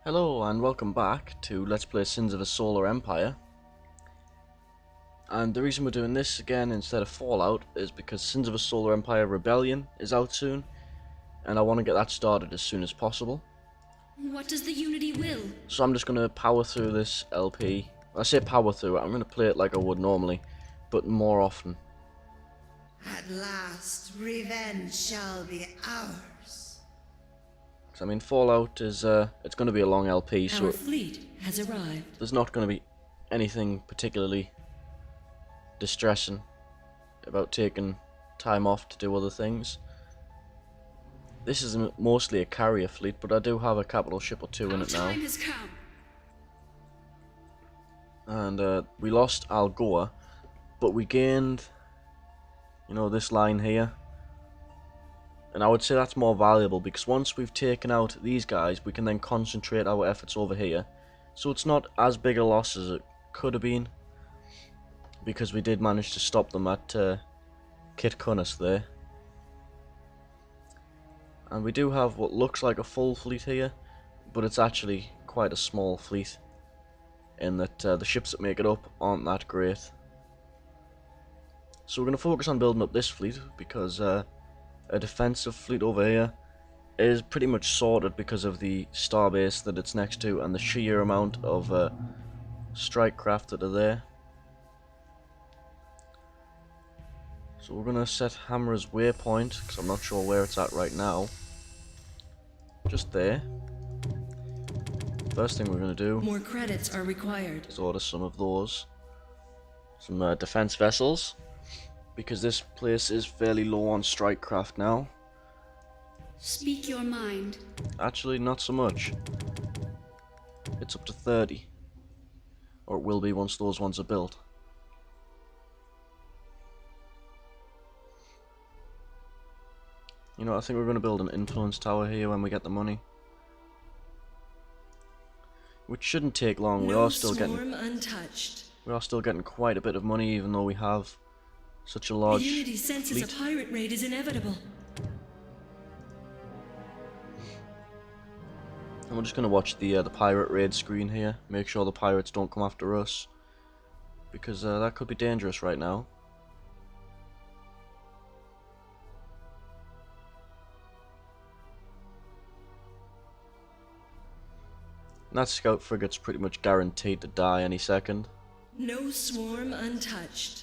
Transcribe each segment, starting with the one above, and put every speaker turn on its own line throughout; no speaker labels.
Hello and welcome back to Let's Play Sins of a Solar Empire. And the reason we're doing this again instead of Fallout is because Sins of a Solar Empire Rebellion is out soon, and I want to get that started as soon as possible.
What does the Unity will?
So I'm just going to power through this LP. I say power through it, I'm going to play it like I would normally, but more often.
At last, revenge shall be ours.
I mean, Fallout is, it's going to be a long LP, so
Our fleet has arrived.
there's not going to be anything particularly distressing about taking time off to do other things. This is mostly a carrier fleet, but I do have a capital ship or two in it now.
Time has come.
And we lost Algoa, but we gained, you know, this line here. And I would say that's more valuable because once we've taken out these guys, we can then concentrate our efforts over here. So it's not as big a loss as it could have been, because we did manage to stop them at Kit Cunnis there. And we do have what looks like a full fleet here, but it's actually quite a small fleet, in that the ships that make it up aren't that great. So we're going to focus on building up this fleet, because a defensive fleet over here is pretty much sorted because of the starbase that it's next to and the sheer amount of strike craft that are there. So we're going to set Hammer's waypoint, because I'm not sure where it's at right now. Just there. First thing we're going to do
More credits are required.
is order some of those. Some defense vessels, because this place is fairly low on strike craft now.
Speak your mind.
Actually, not so much. It's up to 30. Or it will be once those ones are built. You know, I think we're going to build an influence tower here when we get the money. Which shouldn't take long. We are still getting quite a bit of money, even though we have such a large
The Unity senses
fleet.
a pirate raid is inevitable.
And we're just going to watch the pirate raid screen here. Make sure the pirates don't come after us, because that could be dangerous right now. And that scout frigate's pretty much guaranteed to die any second.
No swarm untouched.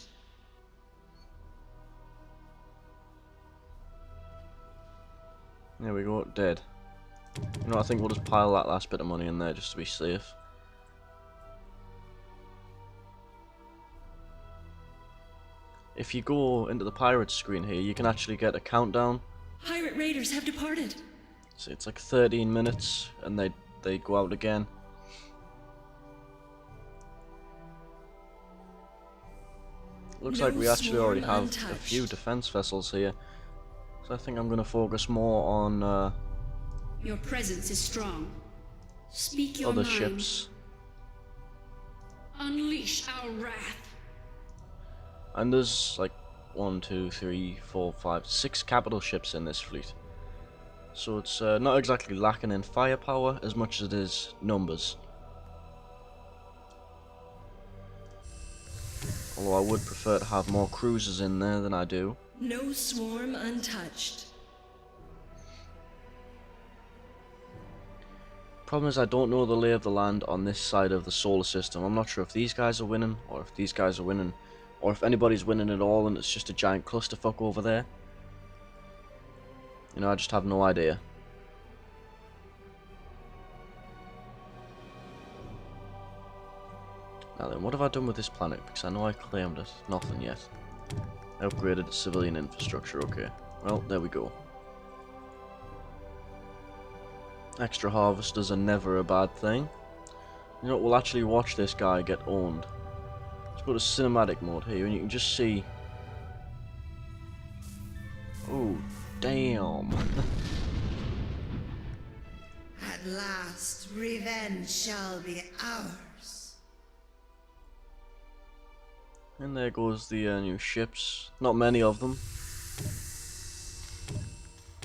There we go, dead. You know, I think we'll just pile that last bit of money in there just to be safe. If you go into the pirates screen here, you can actually get a countdown.
Pirate raiders have departed.
So it's like 13 minutes, and they go out again. Looks like we actually already have a few defense vessels here. So I think I'm going to focus more on
Your presence is strong. Speak your
other
mind.
ships.
Unleash our wrath.
And there's like 1, 2, 3, 4, 5, 6 capital ships in this fleet. So it's not exactly lacking in firepower as much as it is numbers. Although I would prefer to have more cruisers in there than I do.
No swarm untouched.
Problem is, I don't know the lay of the land on this side of the solar system. I'm not sure if these guys are winning, or if these guys are winning, or if anybody's winning at all and it's just a giant clusterfuck over there. You know, I just have no idea. Now then, what have I done with this planet? Because I know I claimed it. Nothing yet. I upgraded the civilian infrastructure, okay. Well, there we go. Extra harvesters are never a bad thing. You know what, we'll actually watch this guy get owned. Let's go to cinematic mode here, and you can just see... Oh, damn.
At last, revenge shall be ours.
And there goes the new ships. Not many of them,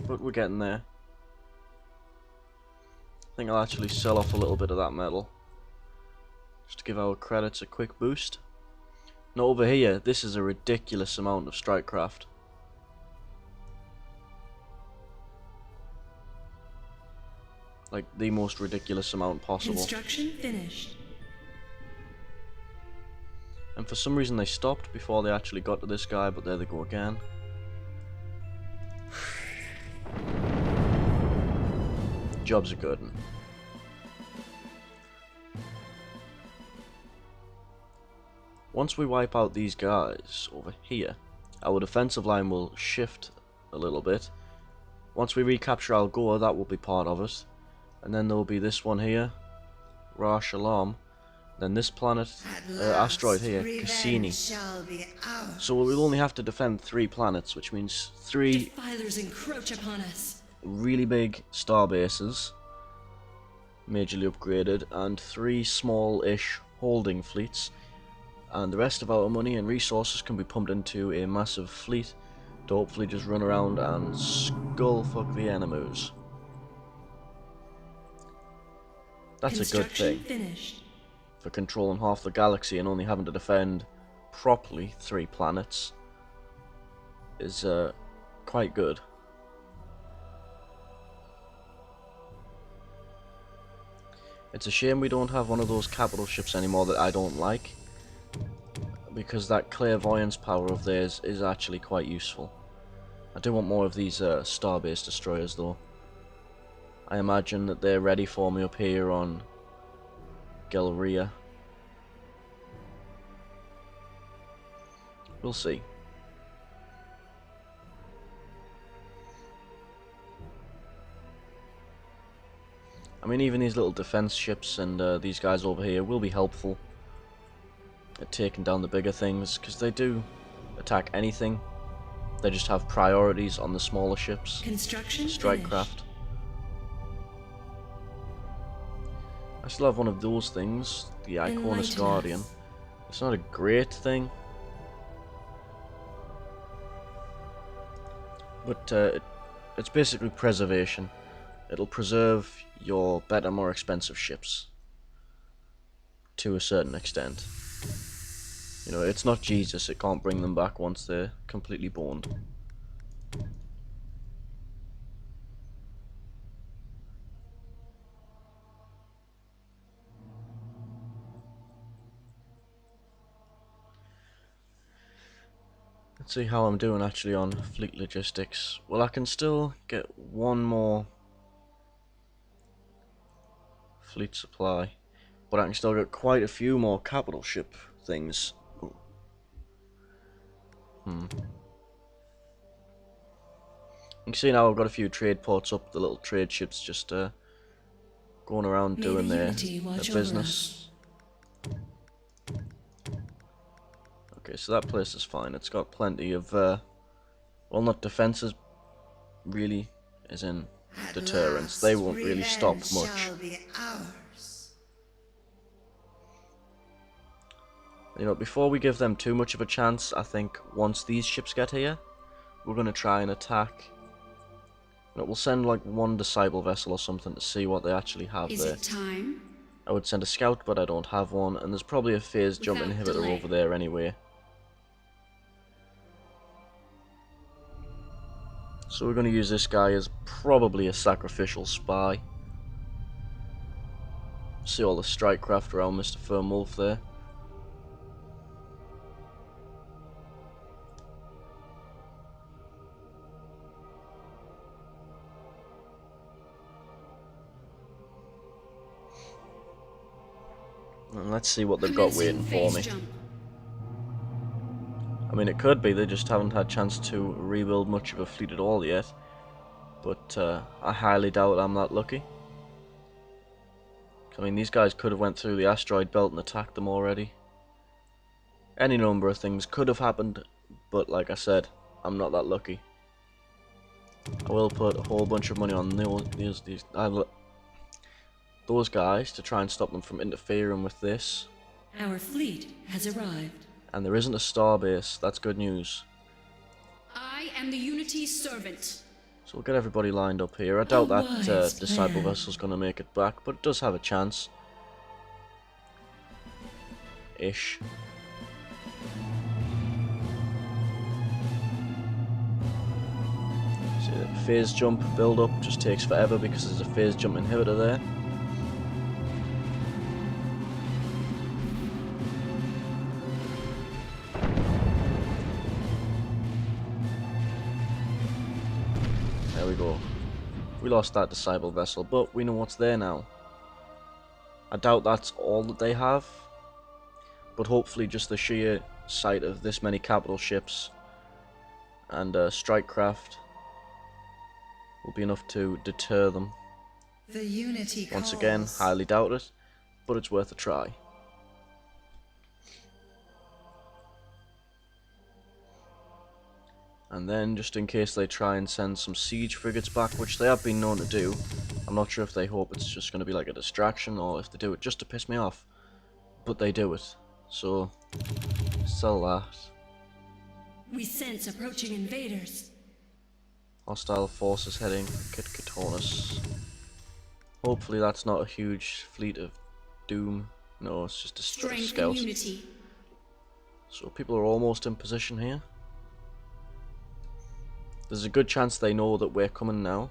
but we're getting there. I think I'll actually sell off a little bit of that metal, just to give our credits a quick boost. Now over here, this is a ridiculous amount of strikecraft. Like, the most ridiculous amount possible.
Construction finished.
And for some reason they stopped before they actually got to this guy, but there they go again. Job's a good one. Once we wipe out these guys over here, our defensive line will shift a little bit. Once we recapture Algoa, that will be part of it. And then there will be this one here, Ra Shalom. Then this planet, asteroid here, Cassini. So we'll only have to defend 3 planets, which means 3
Defilers encroach upon us.
really big star bases, majorly upgraded, and 3 small-ish holding fleets. And the rest of our money and resources can be pumped into a massive fleet to hopefully just run around and skullfuck the enemies. That's a good thing.
Finished.
For controlling half the galaxy and only having to defend properly 3 planets is quite good. It's a shame we don't have one of those capital ships anymore that I don't like, because that clairvoyance power of theirs is actually quite useful. I do want more of these star-based destroyers though. I imagine that they're ready for me up here on Galleria. We'll see. I mean, even these little defense ships and these guys over here will be helpful at taking down the bigger things, because they do attack anything. They just have priorities on the smaller ships.
Construction
Strikecraft. I still have one of those things, the Iconus Guardian. It's not a great thing, but it's basically preservation. It'll preserve your better, more expensive ships to a certain extent. You know, it's not Jesus, it can't bring them back once they're completely boned. Let's see how I'm doing actually on fleet logistics. Well, I can still get one more fleet supply, but I can still get quite a few more capital ship things. You can see now I've got a few trade ports up, the little trade ships just going around doing their business. Okay, so that place is fine. It's got plenty of, well, not defenses, really, as in deterrence. They won't really stop much. You know, before we give them too much of a chance, I think once these ships get here, we're going to try and attack. You know, we'll send like one disciple vessel or something to see what they actually have there.
Is it time?
I would send a scout, but I don't have one, and there's probably a phase jump inhibitor over there anyway. So we're going to use this guy as probably a sacrificial spy. See all the strikecraft around Mr. Firmwolf there. And let's see what they've got waiting for me. I mean, it could be they just haven't had a chance to rebuild much of a fleet at all yet. But I highly doubt I'm that lucky. I mean, these guys could have went through the asteroid belt and attacked them already. Any number of things could have happened, but like I said, I'm not that lucky. I will put a whole bunch of money on those guys to try and stop them from interfering with this.
Our fleet has arrived.
And there isn't a starbase. That's good news.
I am the Unity's servant.
So we'll get everybody lined up here. I doubt that
wise
Disciple
plan.
vessel's going to make it back, but it does have a chance. Ish. So the phase jump build up just takes forever because there's a phase jump inhibitor there. There we go. We lost that Disciple vessel, but we know what's there now. I doubt that's all that they have, but hopefully just the sheer sight of this many capital ships and strike craft will be enough to deter them.
The Unity
Once
calls.
again, highly doubt it, but it's worth a try. And then, just in case they try and send some siege frigates back, which they have been known to do, I'm not sure if they hope it's just going to be like a distraction or if they do it just to piss me off, but they do it, so sell that.
We sense approaching invaders.
Hostile forces heading for Kitkatonus. Hopefully that's not a huge fleet of doom. No, it's just a
Strength and
scout.
unity.
So people are almost in position here. There's a good chance they know that we're coming now.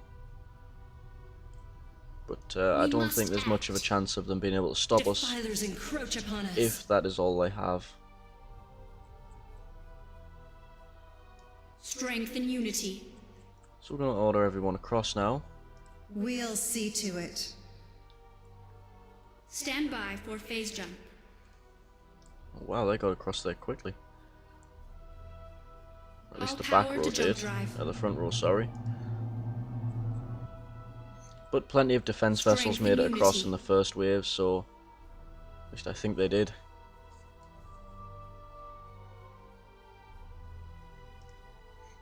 But I
We
don't
must
think there's much of a
act.
chance of them being able to stop us
Defilers encroach upon us.
if that is all they have.
Strength and unity.
So we're going to order everyone across now.
We'll see to it.
Stand by for phase jump.
Oh, wow, they got across there quickly. At least
All
the back
power
row
to jump
did.
drive.
The front row, sorry. But plenty of defense
Strength
vessels
and
made it across
unity.
in the first wave, so at least I think they did.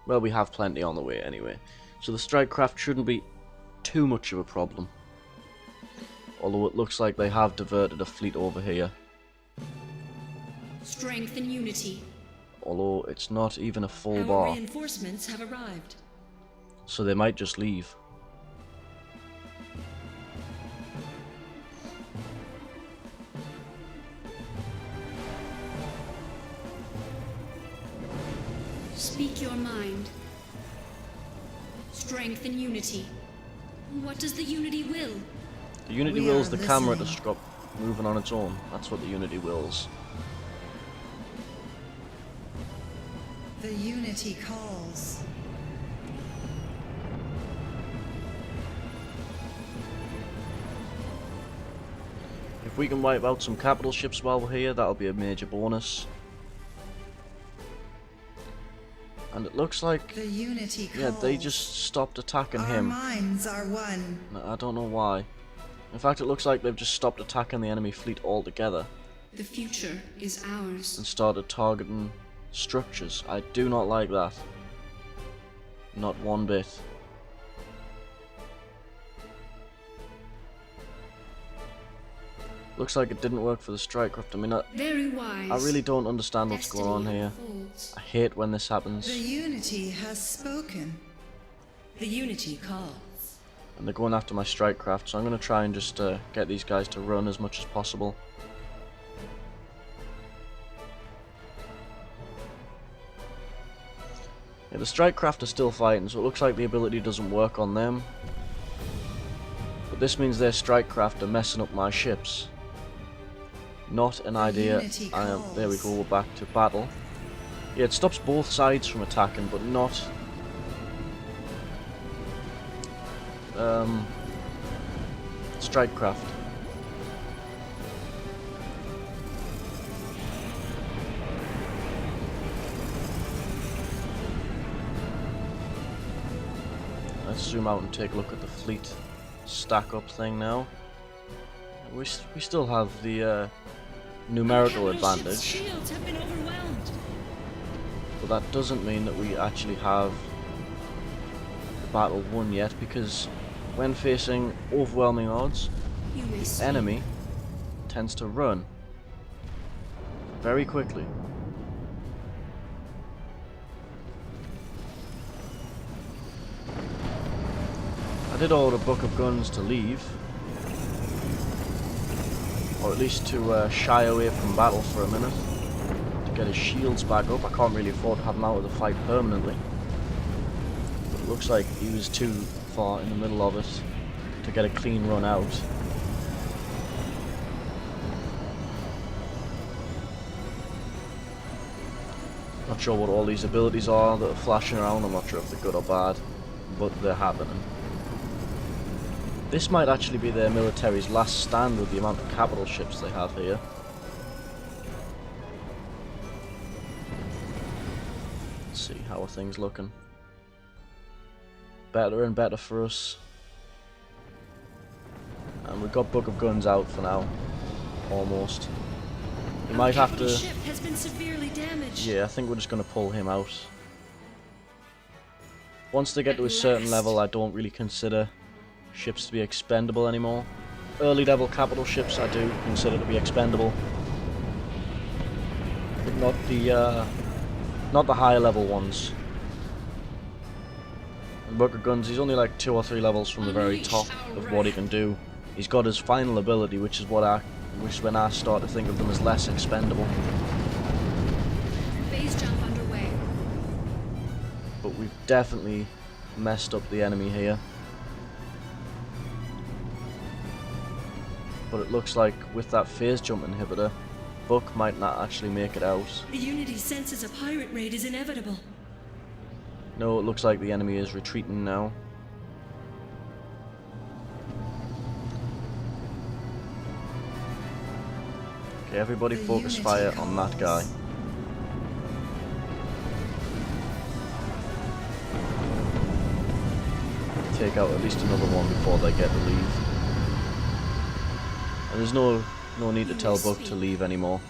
Well, we have plenty on the way anyway, so the strike craft shouldn't be too much of a problem. Although it looks like they have diverted a fleet over here.
Strength and unity.
Although it's not even a full
Our
bar,
reinforcements have arrived.
so they might just leave.
Speak your mind. Strength and unity. What does the unity will?
The Unity
We
wills
are
the camera to
listening.
stop moving on its own. That's what the Unity wills.
The Unity calls.
If we can wipe out some capital ships while we're here, that'll be a major bonus. And it looks like,
The Unity calls.
yeah, they just stopped attacking
Our
him.
minds are one.
I don't know why. In fact, it looks like they've just stopped attacking the enemy fleet altogether
The future is ours.
and started targeting structures. I do not like that. Not one bit. Looks like it didn't work for the strike craft. I mean,
Very wise.
I really don't understand what's
Destiny
going on here.
unfolds.
I hate when this happens.
The Unity has spoken.
The Unity calls.
And they're going after my strike craft, so I'm going to try and just get these guys to run as much as possible. Yeah, the strike craft are still fighting, so it looks like the ability doesn't work on them. But this means their strike craft are messing up my ships. Not an idea.
Unity
There we
calls.
go, we're back to battle. Yeah, it stops both sides from attacking, but not strike craft. Let's zoom out and take a look at the fleet stack up thing now. We still have the numerical
Capital ships'
advantage,
shields have been overwhelmed.
but that doesn't mean that we actually have the battle won yet, because when facing overwhelming odds,
You may speak.
enemy tends to run very quickly. I did order Book of Guns to leave, or at least to shy away from battle for a minute, to get his shields back up. I can't really afford to have him out of the fight permanently. But it looks like he was too far in the middle of it to get a clean run out. Not sure what all these abilities are that are flashing around. I'm not sure if they're good or bad, but they're happening. This might actually be their military's last stand with the amount of capital ships they have here. Let's see, how are things looking? Better and better for us. And we've got Book of Guns out for now. Almost. We might have to...
ship has been severely damaged.
Yeah, I think we're just going to pull him out. Once they get to a certain level, I don't really consider ships to be expendable anymore. Early level capital ships I do consider to be expendable. But not the higher level ones. And Book of Guns, he's only like 2 or 3 levels from the very top of what he can do. He's got his final ability, which is when I start to think of them as less expendable.
Phase jump underway.
But we've definitely messed up the enemy here. But it looks like with that phase jump inhibitor, Buck might not actually make it out.
The Unity senses a pirate raid is inevitable.
No, it looks like the enemy is retreating now. Okay, everybody focus fire on that guy. Take out at least another one before they get to leave. And there's no need to tell Buck to leave anymore.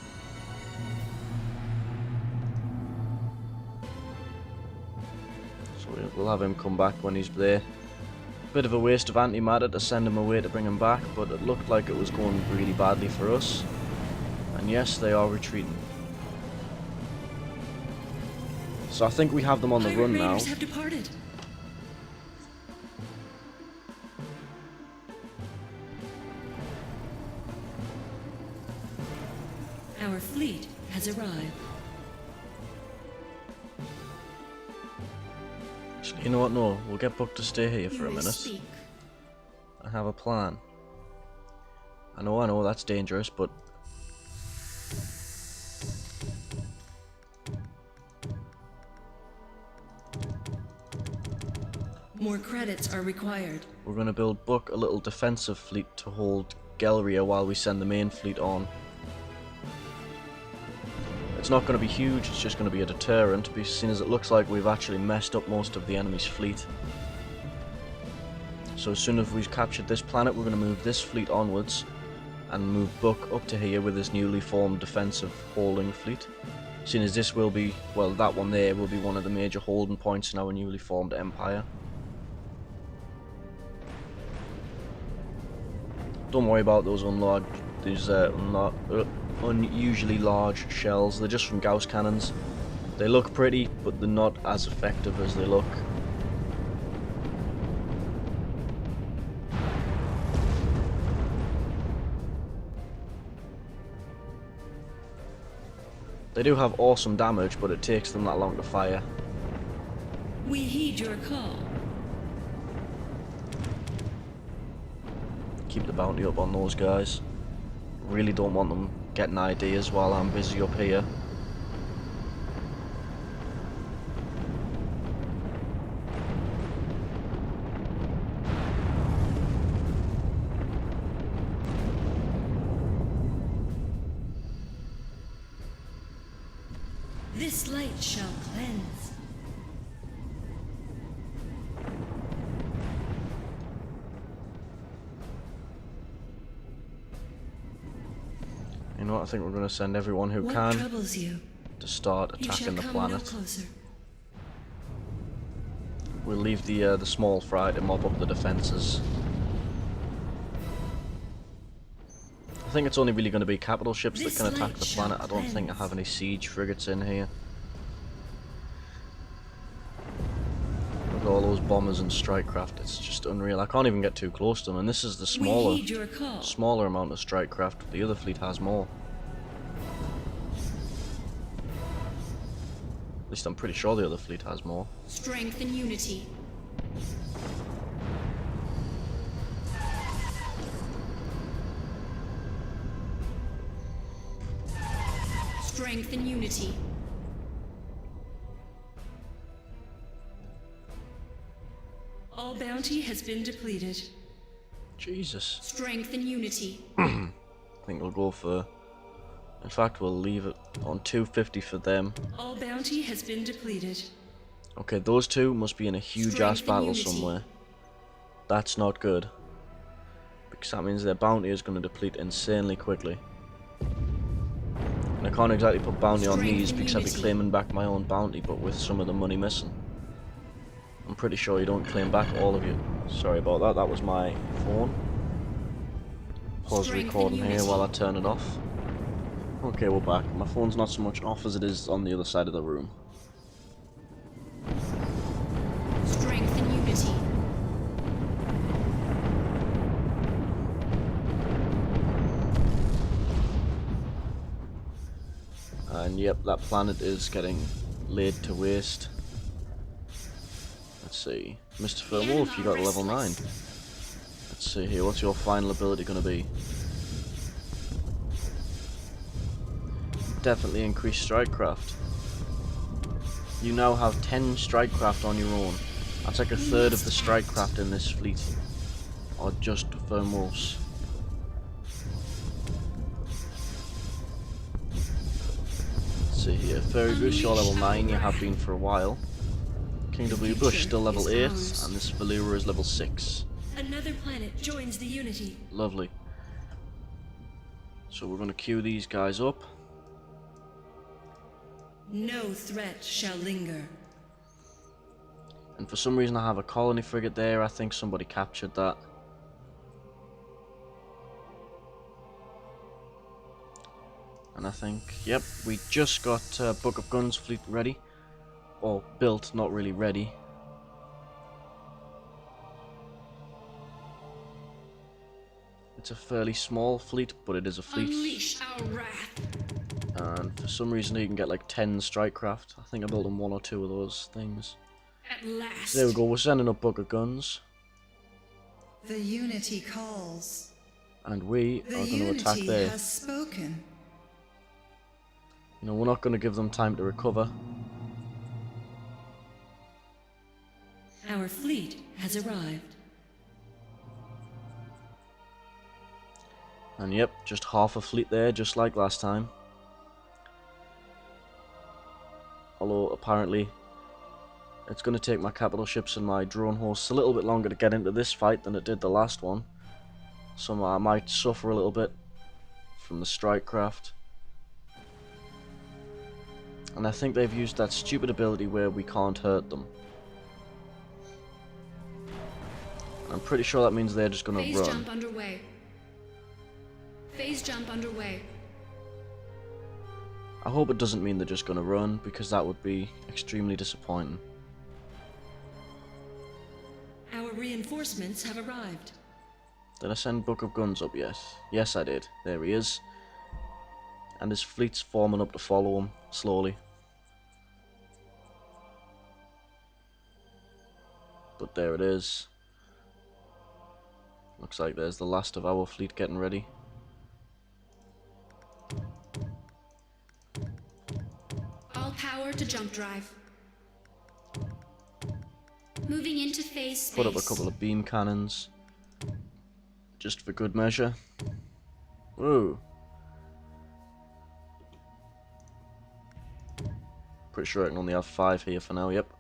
So we'll have him come back when he's there. Bit of a waste of antimatter to send him away to bring him back, but it looked like it was going really badly for us. And yes, they are retreating. So I think we have them on the
Pirate
run now.
raiders have departed. Our fleet has arrived.
Actually, you know what? No, we'll get Buck to stay here for a
You may
minute.
speak.
I have a plan. I know, that's dangerous, but...
More credits are required.
we're going to build Buck a little defensive fleet to hold Gelria while we send the main fleet on. It's not going to be huge, it's just going to be a deterrent, seeing as it looks like we've actually messed up most of the enemy's fleet. So as soon as we've captured this planet, we're going to move this fleet onwards and move Buck up to here with his newly formed defensive holding fleet. Seeing as this will be, well, that one there will be one of the major holding points in our newly formed empire. Don't worry about those unusually large shells. They're just from Gauss cannons. They look pretty, but they're not as effective as they look. They do have awesome damage, but it takes them that long to fire.
We heed your call.
Keep the bounty up on those guys. Really don't want them getting ideas while I'm busy up here.
This light shall cleanse.
You know what, I think we're going to send everyone who
What
can
troubles you?
to start
You shall
attacking the
come
planet.
no closer.
We'll leave the small fry to mop up the defences. I think it's only really going to be capital ships that
This
can attack
light
the
shall
planet. I don't think I
cleanse.
have any siege frigates in here. Look at all those bombers and strike craft. It's just unreal. I can't even get too close to them, and this is the
We heed your call.
smaller amount of strike craft. The other fleet has more. At least I'm pretty sure the other fleet has more.
Strength and unity. Strength and unity.
All bounty has been depleted.
Jesus.
Strength and unity.
I think we'll go for... In fact, we'll leave it on 250 for them.
All bounty has been depleted.
Okay, those two must be in a huge ass
Strength and
battle
unity.
somewhere. That's not good. Because that means their bounty is going to deplete insanely quickly. And I can't exactly put bounty on
Strength
these
and
because I'd be
unity.
claiming back my own bounty, but with some of the money missing. I'm pretty sure you don't claim back all of you. Sorry about that, that was my phone. Pause
Strength and
recording here
unity.
while I turn it off. Okay, we're back. My phone's not so much off as it is on the other side of the room.
Strength and unity.
And yep, that planet is getting laid to waste. Let's see. Mr. Firmwolf, you got level 9. Let's see here, what's your final ability going to be? Definitely increase strike craft. You now have 10 strike craft on your own. That's like a third of the strike craft in this fleet. Or just Firmwolves. Let's see here. Fairy Goose, you're level 9, you have been for a while. King W. Bush, still level 8, and this Velura is level 6.
Another planet joins the Unity.
Lovely. So we're going to queue these guys up.
No threat shall linger.
And for some reason I have a colony frigate there. I think somebody captured that. And I think, yep, we just got Book of Guns fleet ready. Or built, not really ready. It's a fairly small fleet, but it is a fleet.
Unleash our wrath.
And for some reason you can get like 10 strike craft. I think I built them 1 or 2 of those things.
At last.
So there we go, we're sending up Book of Guns.
The Unity calls.
And we
The
are going to attack
Unity
there.
has spoken.
You know, we're not going to give them time to recover.
Our fleet has arrived.
And yep, just half a fleet there, just like last time. Although apparently it's going to take my capital ships and my drone hosts a little bit longer to get into this fight than it did the last one. So I might suffer a little bit from the strike craft. And I think they've used that stupid ability where we can't hurt them. I'm pretty sure that means they're just going to
Phase
run.
jump underway. Phase jump underway.
I hope it doesn't mean they're just going to run, because that would be extremely disappointing.
Our reinforcements have arrived.
Did I send Book of Guns up yet? Yes, I did. There he is. And his fleet's forming up to follow him, slowly. But there it is. Looks like there's the last of our fleet getting ready.
All power to jump drive. Moving into phase space.
Put up a couple of beam cannons. Just for good measure. Whoa. Pretty sure I can only have 5 here for now, yep.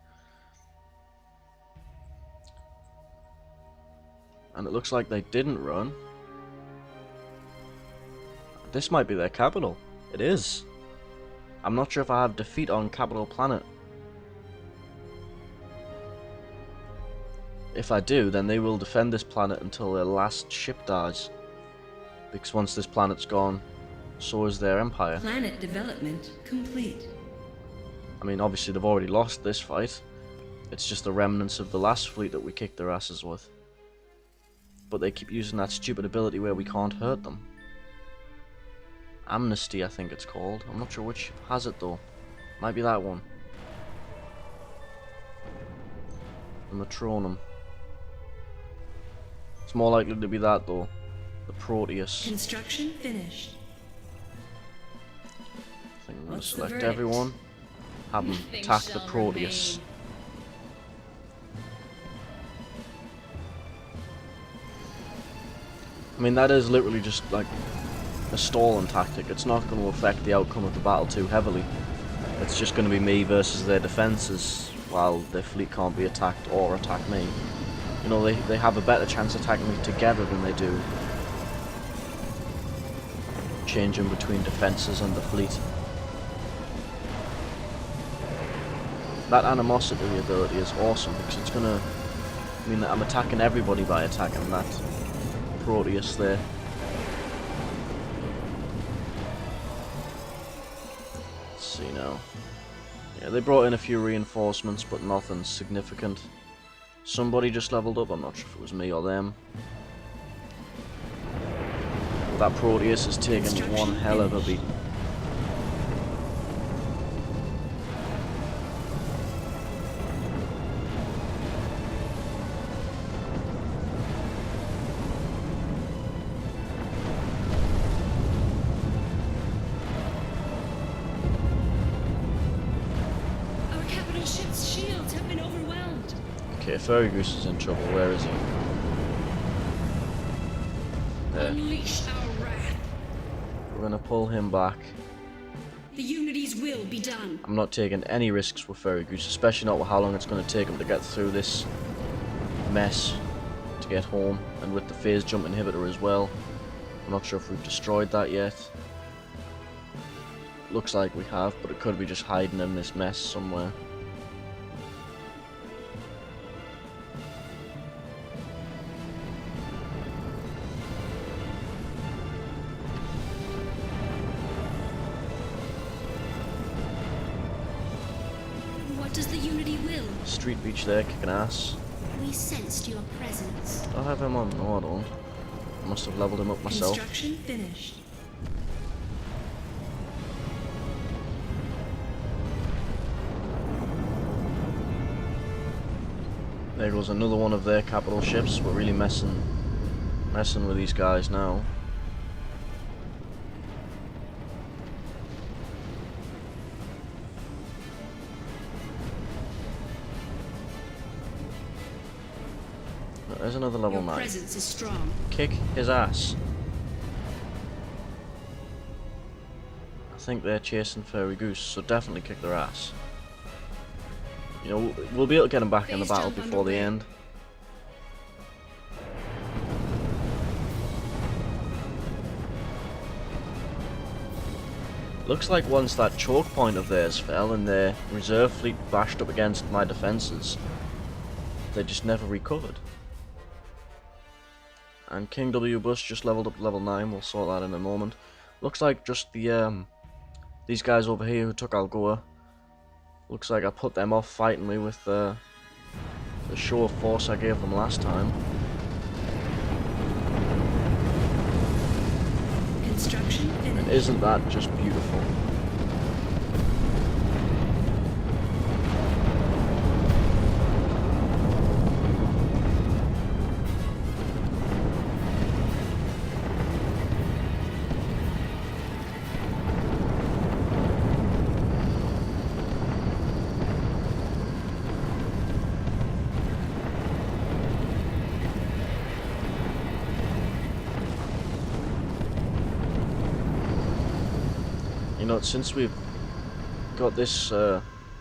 And it looks like they didn't run. This might be their capital. It is. I'm not sure if I have defeat on Capital Planet. If I do, then they will defend this planet until their last ship dies. Because once this planet's gone, so is their empire.
Planet development complete.
I mean, obviously they've already lost this fight. It's just the remnants of the last fleet that we kicked their asses with. But they keep using that stupid ability where we can't hurt them. Amnesty, I think it's called. I'm not sure which has it though. Might be that one. The Matronum. It's more likely to be that though. The Proteus.
Construction finished.
I think I'm going to
What's the
select
verdict?
everyone. Have them
Nothing
attack the
shall
Proteus.
remain.
I mean, that is literally just like a stalling tactic. It's not going to affect the outcome of the battle too heavily. It's just going to be me versus their defences, while their fleet can't be attacked or attack me. You know, they have a better chance attacking me together than they do changing between defences and the fleet. That animosity ability is awesome because it's going to mean that I'm attacking everybody by attacking that Proteus there. Let's see now. Yeah, they brought in a few reinforcements, but nothing significant. Somebody just leveled up, I'm not sure if it was me or them. That Proteus is taking one hell of a beat.
Our capital ship's shields have been overwhelmed.
Okay, Fairy Goose is in trouble. Where is he? There.
Unleash our wrath.
We're gonna pull him back.
The Unity's will be done.
I'm not taking any risks with Fairy Goose, especially not with how long it's gonna take him to get through this mess to get home, and with the phase jump inhibitor as well. I'm not sure if we've destroyed that yet. Looks like we have, but it could be just hiding in this mess somewhere.
What does the Unity will?
Street Beach there, kicking ass.
We sensed your presence.
Do I have him on? No, I don't. I must have leveled him up myself.
Construction finished.
There goes another one of their capital ships. We're really messing with these guys now. There's another level
Your
9.
presence is strong.
Kick his ass. I think they're chasing Fairy Goose, so definitely kick their ass. You know, we'll be able to get them back in the
Phase
battle
jump
before the
underway.
end. Looks like once that choke point of theirs fell and their reserve fleet bashed up against my defences, they just never recovered. And King W Bus just leveled up to level 9, we'll sort that in a moment. Looks like just the these guys over here who took Algoa, looks like I put them off fighting me with the show of force I gave them last time.
Construction
And
finished.
isn't that just beautiful? You know, since we've got this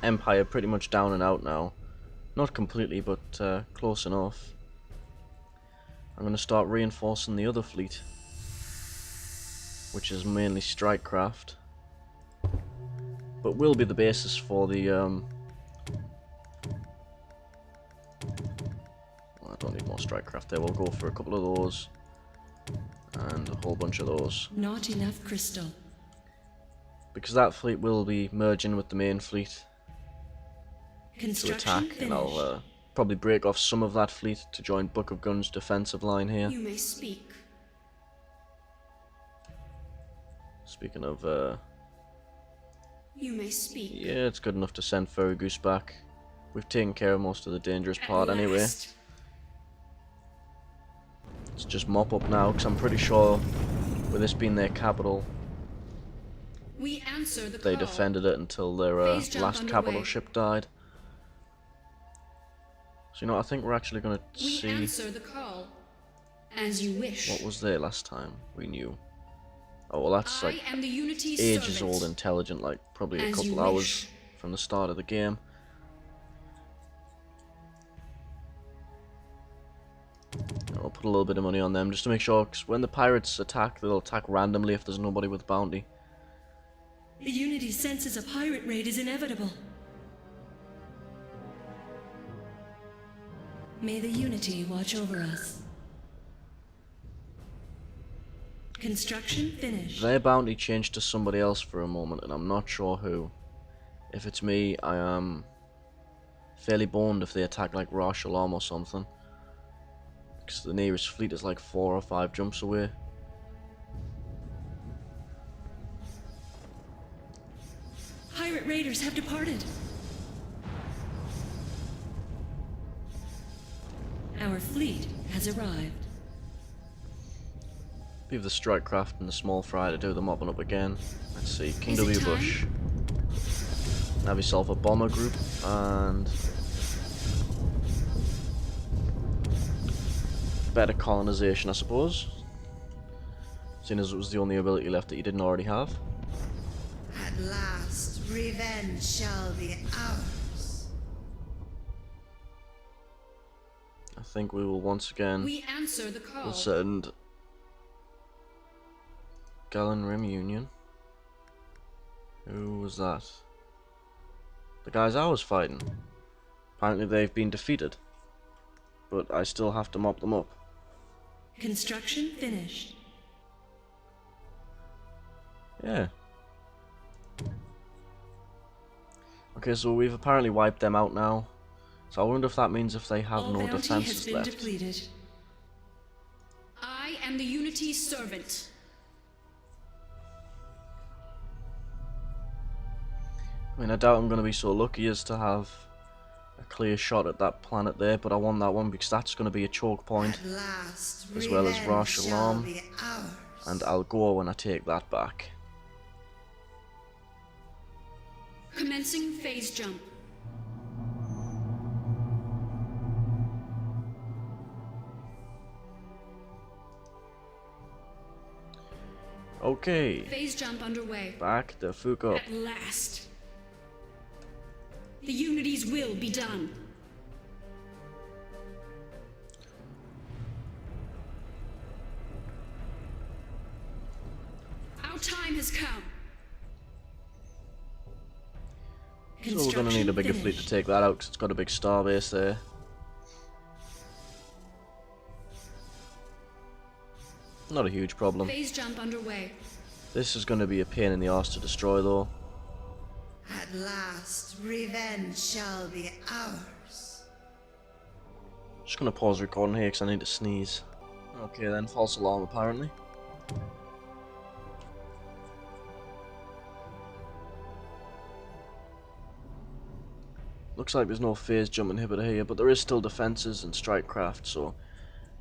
empire pretty much down and out now, not completely, but close enough, I'm going to start reinforcing the other fleet, which is mainly strike craft, but will be the basis for the well, I don't need more strike craft there. We'll go for a couple of those and a whole bunch of those,
Not enough crystal.
because that fleet will be merging with the main fleet to
Construction
attack, and I'll
finished.
probably break off some of that fleet to join Book of Guns' defensive line here.
You may speak.
Speaking of,
You may speak.
yeah, it's good enough to send Furry Goose back. We've taken care of most of the dangerous
At
part anyway.
last.
Let's just mop up now, because I'm pretty sure with this being their capital,
We answer the
they
call.
defended it until their
Phase jump
last capital
underway.
ship died. So you know, I think we're actually going to
We
see
answer the call. As you wish.
what was there last time we knew. Oh well, that's
I
like
am the Unity
ages
servant.
old intelligent, like probably a
As you
couple hours
wish.
from the start of the game. I'll put a little bit of money on them just to make sure, because when the pirates attack, they'll attack randomly if there's nobody with bounty.
The Unity senses a pirate raid is inevitable. May the Unity watch over us. Construction finished.
Their bounty changed to somebody else for a moment, and I'm not sure who. If it's me, I am fairly boned if they attack like Rosh Alarm or something, because the nearest fleet is like 4 or 5 jumps away.
Pirate raiders have departed. Our fleet has arrived.
Leave the strike craft and the small fry to do the mopping up again. Let's see, King
Is it
W.
time?
Bush. Have yourself a bomber group and better colonization, I suppose. Seeing as it was the only ability left that you didn't already have.
At last, revenge shall be ours.
I think we will once again
We answer the call.
send Gallon Rim Union. Who was that? The guys I was fighting. Apparently they've been defeated. But I still have to mop them up.
Construction finished.
Yeah. Okay, so we've apparently wiped them out now. So I wonder if that means if they have
All
no
bounty has
defenses
been
left.
depleted.
I am the Unity servant.
I mean, I doubt I'm going to be so lucky as to have a clear shot at that planet there, but I want that one because that's going to be a choke point,
At last,
as well as
revenge
Rosh
shall
Alarm,
be ours.
and I'll go when I take that back.
Commencing phase jump.
Okay,
Phase jump underway.
back the fuck up.
At last. The Unity's will be done. Our time has come.
So we're going to need a bigger fleet to take that out because it's got a big starbase there. Not a huge problem.
Phase jump underway.
This is going to be a pain in the arse to destroy though.
At last, revenge shall be ours.
Just going to pause recording here because I need to sneeze. Okay then, false alarm apparently. Looks like there's no phase jump inhibitor here, but there is still defenses and strike craft, so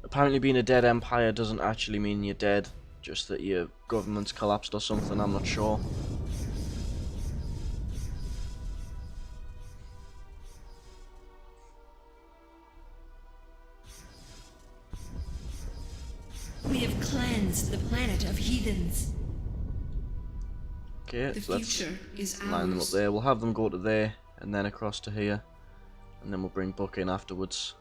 apparently being a dead empire doesn't actually mean you're dead, just that your government's collapsed or something, I'm not sure.
We have cleansed the planet of heathens.
Okay,
The
so let's
future is
line them up
ours.
there. We'll have them go to there, and then across to here, and then we'll bring Buck in afterwards.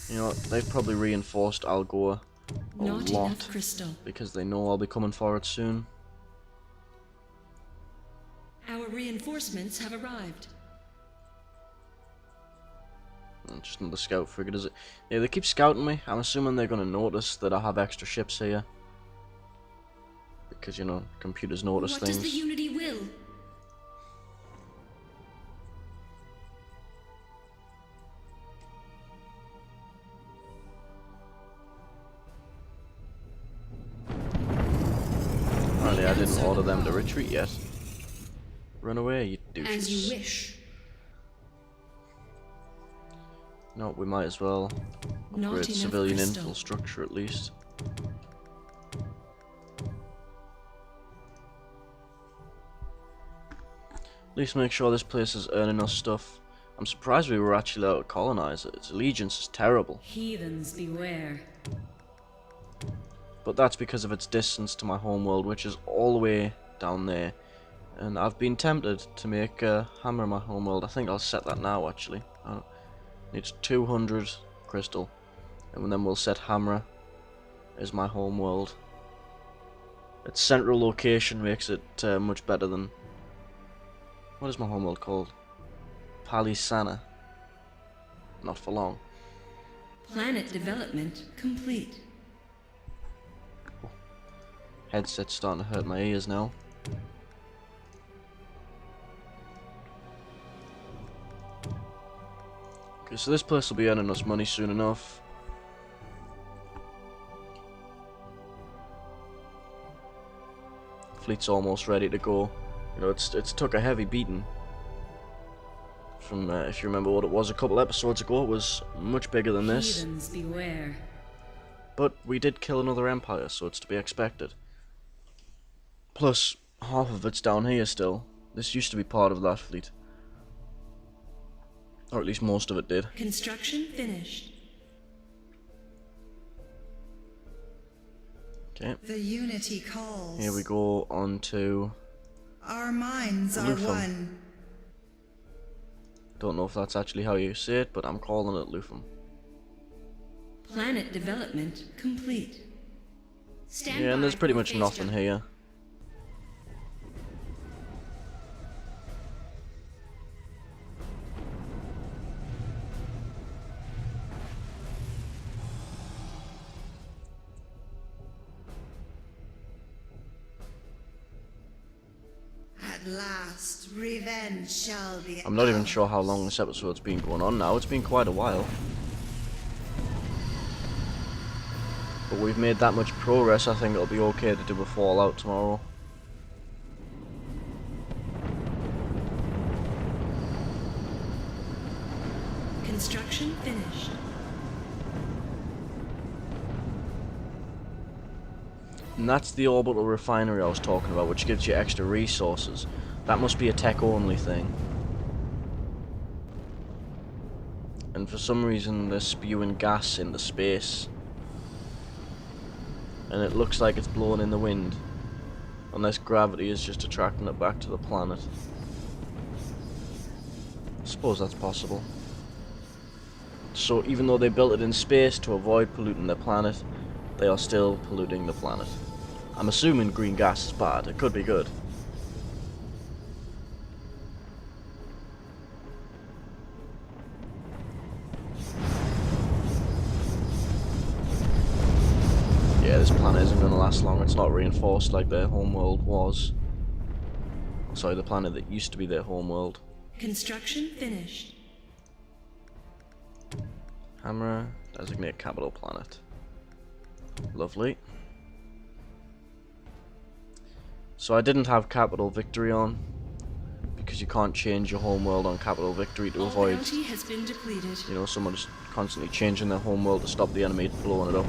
You know what, they've probably reinforced Algoa a
Not
lot,
enough crystal.
because they know I'll be coming for it soon.
Our reinforcements have arrived.
And just another scout frigate, is it? Yeah, they keep scouting me. I'm assuming they're going to notice that I have extra ships here. because, you know, computers notice
What does the
things.
Unity will?
Apparently I didn't order them to retreat yet. Run away, you
As you
douches.
wish.
No, we might as well
Not
upgrade
enough
civilian
crystal.
infrastructure at least. At least make sure this place is earning us stuff. I'm surprised we were actually able to colonize it. Its allegiance is terrible.
Heathens beware.
But that's because of its distance to my homeworld, which is all the way down there. And I've been tempted to make Hammer my homeworld. I think I'll set that now, actually. It's 200 crystal. And then we'll set Hammer as my homeworld. Its central location makes it much better than... What is my homeworld called? Palisana. Not for long.
Planet development complete.
Headset's starting to hurt my ears now. Okay, so this place will be earning us money soon enough. Fleet's almost ready to go. You know, it's took a heavy beating. From if you remember what it was a couple episodes ago, it was much bigger than this.
Heathens beware.
But we did kill another empire, so it's to be expected. Plus, half of it's down here still. This used to be part of that fleet. Or at least most of it did.
Construction finished.
Okay,
The Unity calls.
here we go on to...
Our minds are
Lufum.
one.
Don't know if that's actually how you say it, but I'm calling it Lufum.
Planet development complete.
Stand
Yeah, and there's
by
pretty
for
much
phase
nothing
jump.
here.
At last, revenge shall be
I'm not even
ours.
sure how long this episode's been going on now. It's been quite a while. But we've made that much progress, I think it'll be okay to do a Fallout tomorrow.
Construction finished.
And that's the orbital refinery I was talking about, which gives you extra resources. That must be a tech-only thing. And for some reason they're spewing gas into space. And it looks like it's blowing in the wind. Unless gravity is just attracting it back to the planet. I suppose that's possible. So even though they built it in space to avoid polluting their planet, they are still polluting the planet. I'm assuming green gas is bad. It could be good. Yeah, this planet isn't going to last long. It's not reinforced like their homeworld was. Sorry, the planet that used to be their homeworld.
Construction finished.
Hammer, designate capital planet. Lovely. So I didn't have capital victory on, because you can't change your homeworld on capital victory to
All
avoid,
bounty has been depleted.
you know, someone just constantly changing their homeworld to stop the enemy blowing it up.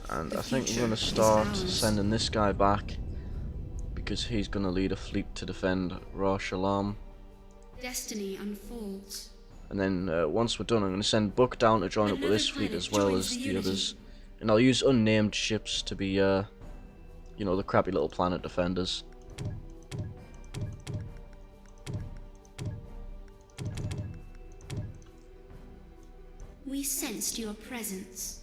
And
The
I think we're
future
going to
is
start
ours.
sending this guy back, because he's going to lead a fleet to defend Ra Shalom.
Destiny unfolds.
And then once we're done, I'm going to send Buck down to join up with
Another
this fleet
planet
as well
joins
as
the
the
Unity.
others. And I'll use unnamed ships to be, you know, the crappy little planet defenders.
We sensed your presence.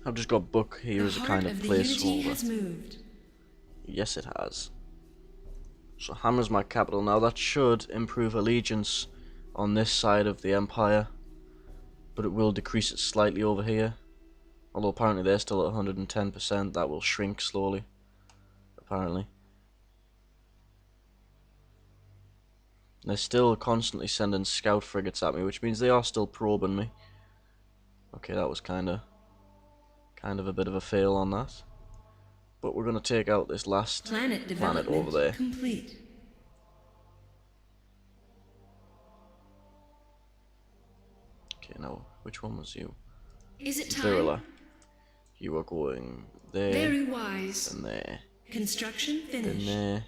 I've just got book here
The
as a
heart
kind of
of the Unity
placeholder.
has moved.
Yes, it has. So Hammer's my capital now. That should improve allegiance on this side of the Empire, but it will decrease it slightly over here. Although apparently they're still at 110%. That will shrink slowly, apparently. They're still constantly sending scout frigates at me, which means they are still probing me. Okay, that was kind of a bit of a fail on that. But we're going to take out this last
Planet
planet
development
over there.
complete.
Okay, now, which one was you?
Is it time?
Virila. You are going there,
Very wise.
then there,
Construction
then
finished.
there,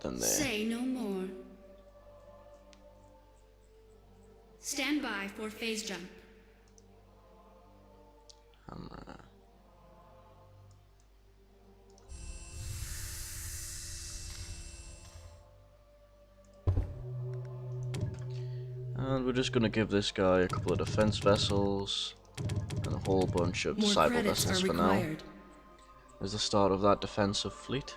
then there.
Say no more. Stand by for phase jump.
Hammer. And we're just going to give this guy a couple of defense vessels and a whole bunch of
More
disciple
credits
vessels
are
for now.
required.
As the start of that defensive fleet.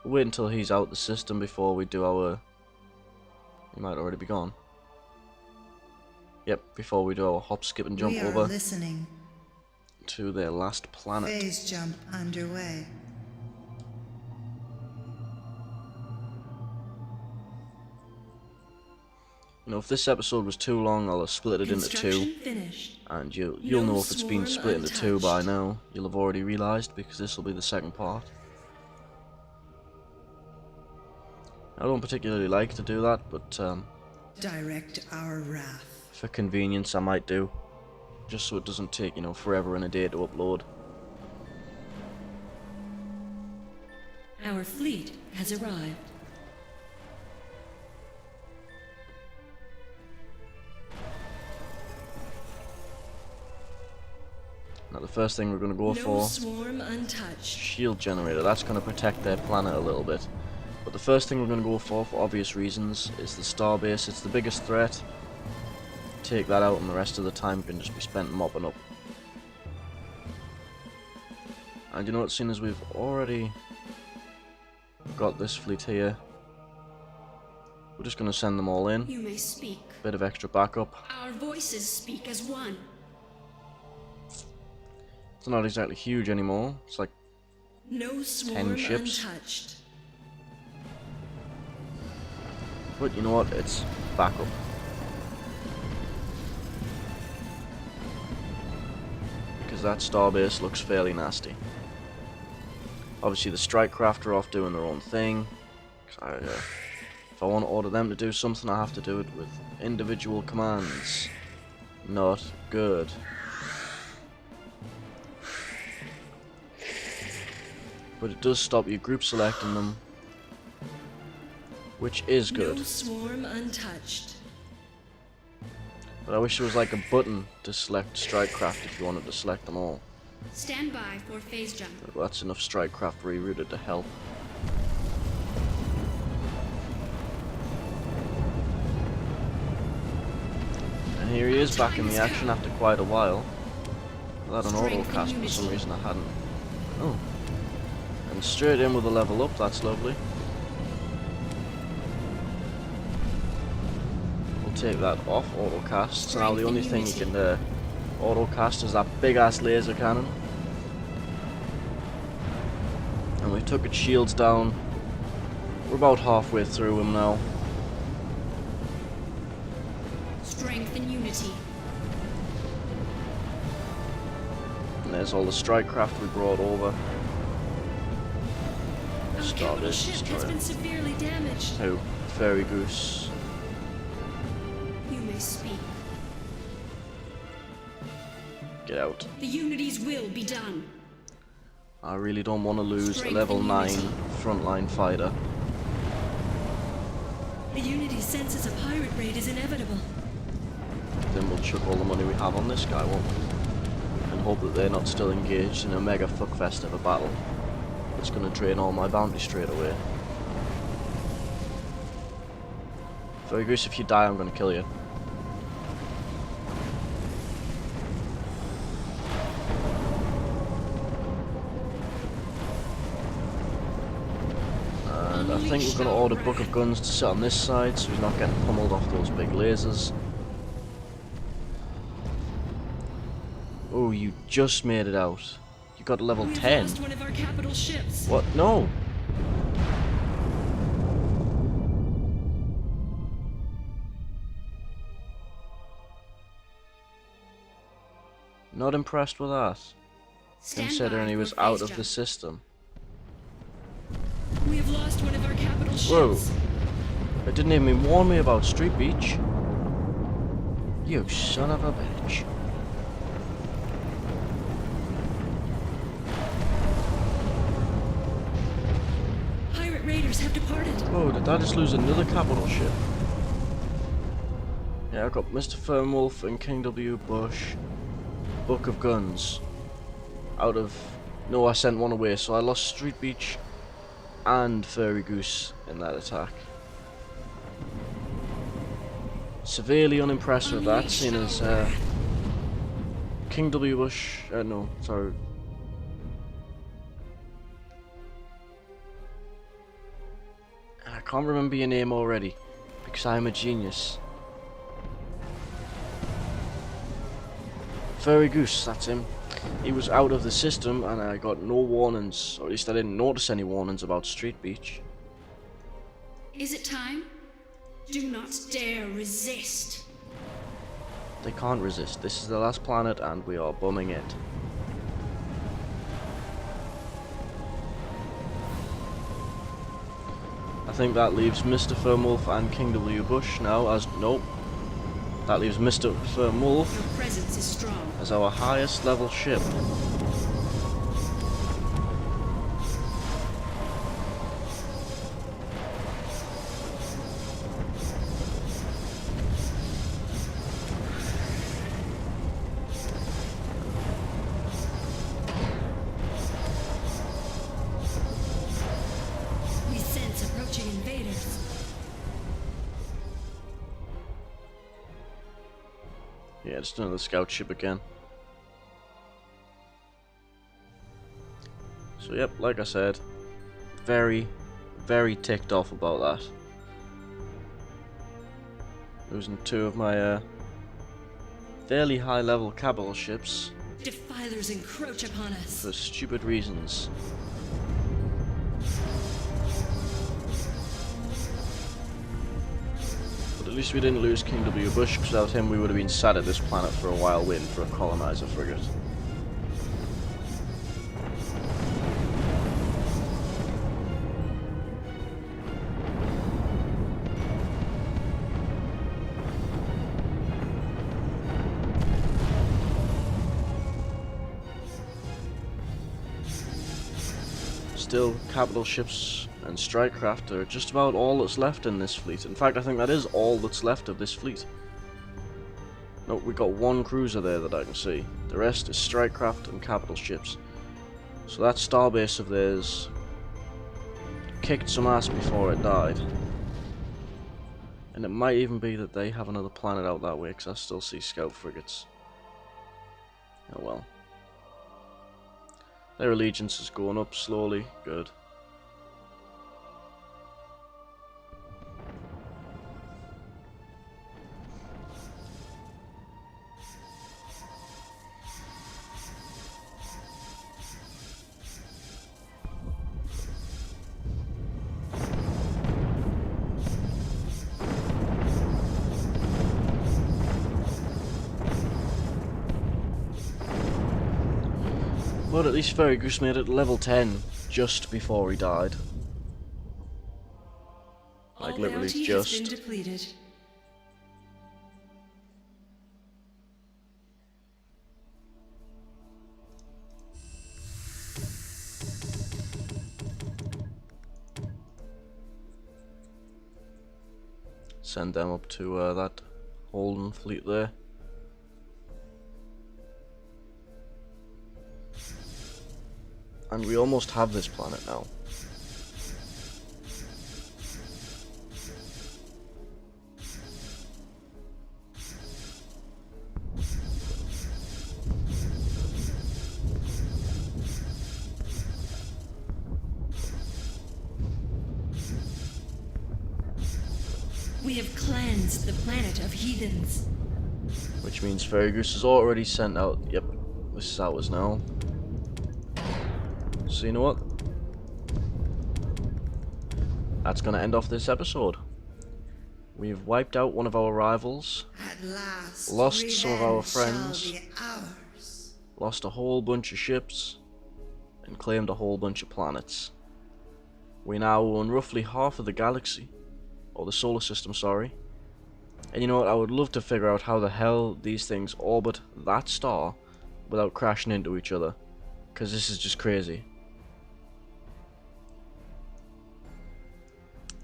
We'll wait until he's out the system before we do our... He might already be gone. Yep, before we do our hop, skip and jump
We are
over
listening.
to their last planet.
Phase jump underway.
You know, if this episode was too long, I'll have split it into
Construction
two.
finished.
And you'll
No
know if it's been
swarm
split into two by
untouched.
now. You'll have already realised, because this will be the second part. I don't particularly like to do that, but
Direct our wrath.
for convenience I might do. Just so it doesn't take, you know, forever and a day to upload.
Our fleet has arrived.
Now the first thing we're going to go
No
for...
swarm untouched.
Shield generator. That's going to protect their planet a little bit. But the first thing we're going to go for obvious reasons, is the starbase. It's the biggest threat. Take that out and the rest of the time can just be spent mopping up. And you know what, seeing as we've already got this fleet here, we're just going to send them all in.
You may speak.
Bit of extra backup.
Our voices speak as one.
It's not exactly huge anymore. It's like
No swarm
ships.
untouched.
But you know what? It's backup. Because that starbase looks fairly nasty. Obviously the strike craft are off doing their own thing. If I want to order them to do something, I have to do it with individual commands. Not good. But it does stop you group selecting them, which is good.
No swarm untouched.
But I wish there was like a button to select strike craft if you wanted to select them all.
Stand by for phase jump.
But that's enough strike craft rerouted to help. And here he is back in the action after quite a while. Without an autocast for some reason I hadn't. Oh. And straight in with a level up, that's lovely. We'll take that off autocast. So now the only thing you can autocast is that big ass laser cannon. And we took its shields down. We're about halfway through him now.
Strength and unity.
And there's all the strike craft we brought over.
Our capital
Starbase
ship has
destroyer.
been severely damaged.
Who? Fairy Goose.
You may speak.
Get out.
The Unity's will be done.
I really don't want to lose a
Strength
level
and
9
unity.
frontline fighter.
The Unity senses a pirate raid is inevitable.
Then we'll chuck all the money we have on this guy, won't we? And hope that they're not still engaged in a mega fuckfest of a battle. It's going to drain all my bounty straight away. Very Goose, if you die, I'm gonna kill you. And I think we're gonna order Book of Guns to sit on this side so he's not getting pummeled off those big lasers. Oh, you just made it out. You got level 10.
We've lost one of our capital ships.
What? No! Not impressed with that, considering he was out of the system.
We have lost one of our capital ships.
Whoa! It didn't even warn me about Street Beach. You son of a bitch.
Pirate raiders have departed.
Whoa, did I just lose another capital ship? Yeah, I got Mr. Fernwolf and King W. Bush. Book of Guns. Out of... No, I sent one away, so I lost Street Beach and Furry Goose in that attack. Severely unimpressed with that, seeing as King W. Bush... no, sorry. I can't remember your name already, because I'm a genius. Furry Goose, that's him. He was out of the system and I got no warnings, or at least I didn't notice any warnings about Street Beach.
Is it time? Do not dare resist.
They can't resist. This is the last planet and we are bombing it. I think that leaves Mr. Fernwolf and King W. Bush now as... Nope. That leaves Mr. Fernwolf
Your presence is strong.
as our highest level ship.
We sense approaching invaders.
Yeah, just another scout ship again. So yep, like I said, very ticked off about that. Losing two of my fairly high level capital ships
Defilers encroach upon us.
for stupid reasons. But at least we didn't lose King W. Bush, because without him we would have been sat at this planet for a while waiting for a colonizer frigate. Still, capital ships and strike craft are just about all that's left in this fleet. In fact, I think that is all that's left of this fleet. No, we got one cruiser there that I can see. The rest is strike craft and capital ships. So that starbase of theirs kicked some ass before it died. And it might even be that they have another planet out that way, because I still see scout frigates. Oh well. Their allegiance is going up slowly. Good. But at least Fairy Goose made it level 10 just before he died. Like
All
literally
bounty
just.
has been depleted.
Send them up to that Holden fleet there. And we almost have this planet now.
We have cleansed the planet of heathens.
Which means Fergus has already sent out... Yep, this is ours now. So you know what? That's going to end off this episode. We've wiped out one of our rivals,
At last,
lost some of our
revenge shall
friends,
be ours.
lost a whole bunch of ships, and claimed a whole bunch of planets. We now own roughly half of the galaxy, or the solar system, sorry. And you know what, I would love to figure out how the hell these things orbit that star without crashing into each other, because this is just crazy.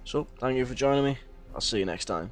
So, thank you for joining me. I'll see you next time.